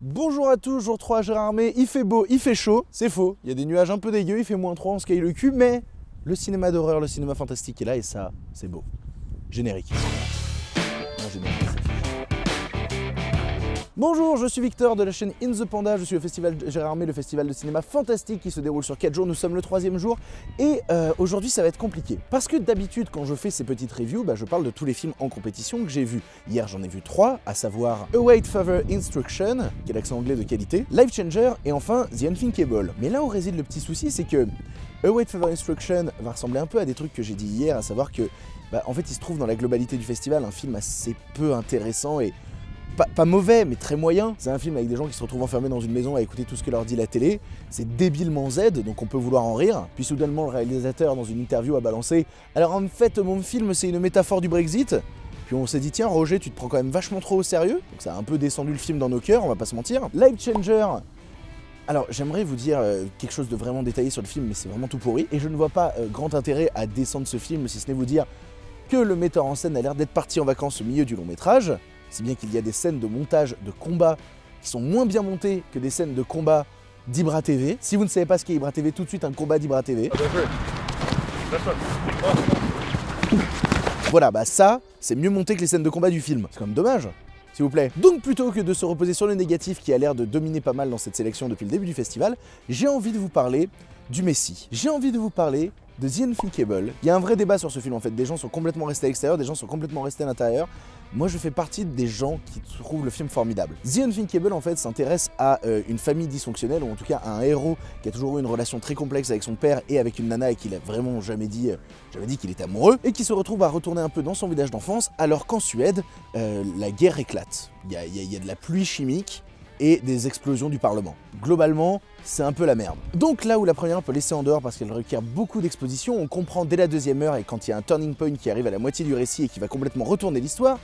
Bonjour à tous, jour 3, Gérard Armé, il fait beau, il fait chaud, c'est faux, il y a des nuages un peu dégueux, il fait -3, on se caille le cul, mais le cinéma d'horreur, le cinéma fantastique est là et ça, c'est beau. Générique. Non, générique, c'est fichu. Bonjour, je suis Victor de la chaîne In The Panda, je suis au festival Gérard Armé, le festival de cinéma fantastique qui se déroule sur 4 jours, nous sommes le 3e jour et aujourd'hui ça va être compliqué. Parce que d'habitude quand je fais ces petites reviews, je parle de tous les films en compétition que j'ai vus. Hier j'en ai vu 3, à savoir Await Further Instruction, qui est l'accent anglais de qualité, Life Changer et enfin The Unthinkable. Mais là où réside le petit souci, c'est que Await Further Instruction va ressembler un peu à des trucs que j'ai dit hier, à savoir que en fait il se trouve dans la globalité du festival un film assez peu intéressant et pas mauvais, mais très moyen. C'est un film avec des gens qui se retrouvent enfermés dans une maison à écouter tout ce que leur dit la télé. C'est débilement Z, donc on peut vouloir en rire. Puis soudainement, le réalisateur, dans une interview, a balancé « Alors en fait, mon film, c'est une métaphore du Brexit ». Puis on s'est dit « Tiens, Roger, tu te prends quand même vachement trop au sérieux ». Donc ça a un peu descendu le film dans nos cœurs, on va pas se mentir. Life Changer. Alors j'aimerais vous dire quelque chose de vraiment détaillé sur le film, mais c'est vraiment tout pourri. Et je ne vois pas grand intérêt à descendre ce film, si ce n'est vous dire que le metteur en scène a l'air d'être parti en vacances au milieu du long métrage. Si bien qu'il y a des scènes de montage de combat qui sont moins bien montées que des scènes de combat d'Ibra TV. Si vous ne savez pas ce qu'est Ibra TV, tout de suite un combat d'Ibra TV. Voilà, ça, c'est mieux monté que les scènes de combat du film. C'est quand même dommage, s'il vous plaît. Donc plutôt que de se reposer sur le négatif qui a l'air de dominer pas mal dans cette sélection depuis le début du festival, j'ai envie de vous parler du Messie. J'ai envie de vous parler de The Unthinkable. Il y a un vrai débat sur ce film en fait, des gens sont complètement restés à l'extérieur, des gens sont complètement restés à l'intérieur. Moi je fais partie des gens qui trouvent le film formidable. The Unthinkable en fait s'intéresse à une famille dysfonctionnelle, ou en tout cas à un héros qui a toujours eu une relation très complexe avec son père et avec une nana et qu'il a vraiment jamais dit qu'il était amoureux, et qui se retrouve à retourner un peu dans son village d'enfance alors qu'en Suède, la guerre éclate. Il y a de la pluie chimique et des explosions du Parlement. Globalement, c'est un peu la merde. Donc là où la première heure peut laisser en dehors parce qu'elle requiert beaucoup d'exposition, on comprend dès la deuxième heure et quand il y a un turning point qui arrive à la moitié du récit et qui va complètement retourner l'histoire,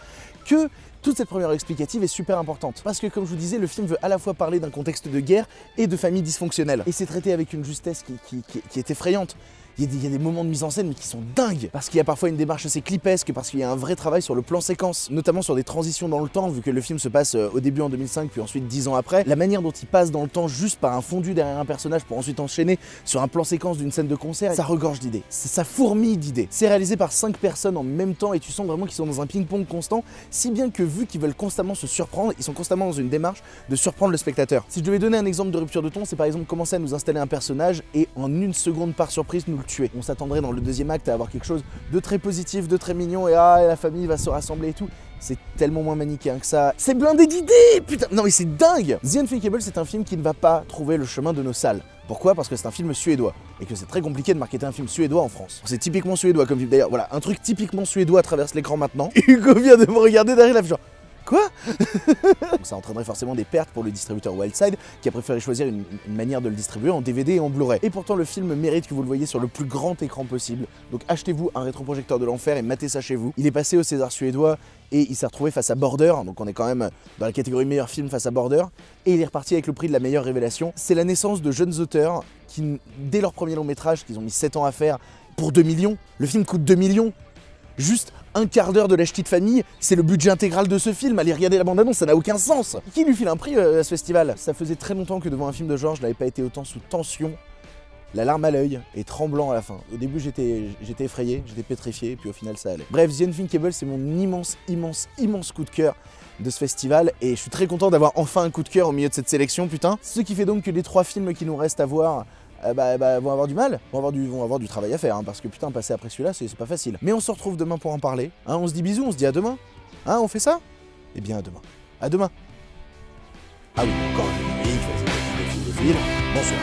que toute cette première heure explicative est super importante. Parce que comme je vous disais, le film veut à la fois parler d'un contexte de guerre et de famille dysfonctionnelle. Et c'est traité avec une justesse qui est effrayante. Il y a des moments de mise en scène mais qui sont dingues, parce qu'il y a parfois une démarche assez clipesque, parce qu'il y a un vrai travail sur le plan séquence, notamment sur des transitions dans le temps, vu que le film se passe au début en 2005 puis ensuite 10 ans après. La manière dont il passe dans le temps juste par un fondu derrière un personnage pour ensuite enchaîner sur un plan séquence d'une scène de concert, ça regorge d'idées, ça fourmille d'idées. C'est réalisé par 5 personnes en même temps et tu sens vraiment qu'ils sont dans un ping-pong constant, si bien que vu qu'ils veulent constamment se surprendre, ils sont constamment dans une démarche de surprendre le spectateur. Si je devais donner un exemple de rupture de ton, c'est par exemple commencer à nous installer un personnage et en une seconde par surprise nous le tuer. On s'attendrait dans le deuxième acte à avoir quelque chose de très positif, de très mignon et la famille va se rassembler et tout. C'est tellement moins manichéen que ça. C'est blindé d'idées, putain. Non mais c'est dingue. The Unthinkable, c'est un film qui ne va pas trouver le chemin de nos salles. Pourquoi? Parce que c'est un film suédois et que c'est très compliqué de marketer un film suédois en France. C'est typiquement suédois comme film. D'ailleurs, voilà, un truc typiquement suédois traverse l'écran maintenant. Hugo vient de me regarder derrière la genre. Quoi? Donc ça entraînerait forcément des pertes pour le distributeur Wildside qui a préféré choisir une manière de le distribuer en DVD et en Blu-ray. Et pourtant le film mérite que vous le voyez sur le plus grand écran possible. Donc achetez-vous un rétroprojecteur de l'enfer et matez ça chez vous. Il est passé au César suédois et il s'est retrouvé face à Border, donc on est quand même dans la catégorie meilleur film face à Border, et il est reparti avec le prix de la meilleure révélation. C'est la naissance de jeunes auteurs qui, dès leur premier long métrage, qu'ils ont mis 7 ans à faire, pour 2 millions, le film coûte 2 millions. Juste un quart d'heure de la ch'ti de famille, c'est le budget intégral de ce film. Allez regarder la bande-annonce, ça n'a aucun sens. Qui lui file un prix à ce festival? Ça faisait très longtemps que devant un film de genre, je n'avais pas été autant sous tension, la larme à l'œil et tremblant à la fin. Au début, j'étais effrayé, j'étais pétrifié, puis au final, ça allait. Bref, The Unthinkable, c'est mon immense coup de cœur de ce festival et je suis très content d'avoir enfin un coup de cœur au milieu de cette sélection, putain. Ce qui fait donc que les 3 films qui nous restent à voir vont avoir du mal, vont avoir du travail à faire, hein, parce que putain, passer après celui-là, c'est pas facile. Mais on se retrouve demain pour en parler, hein, on se dit bisous, on se dit à demain, hein, on fait ça? Eh bien à demain. À demain. Ah oui, encore un générique, bonsoir.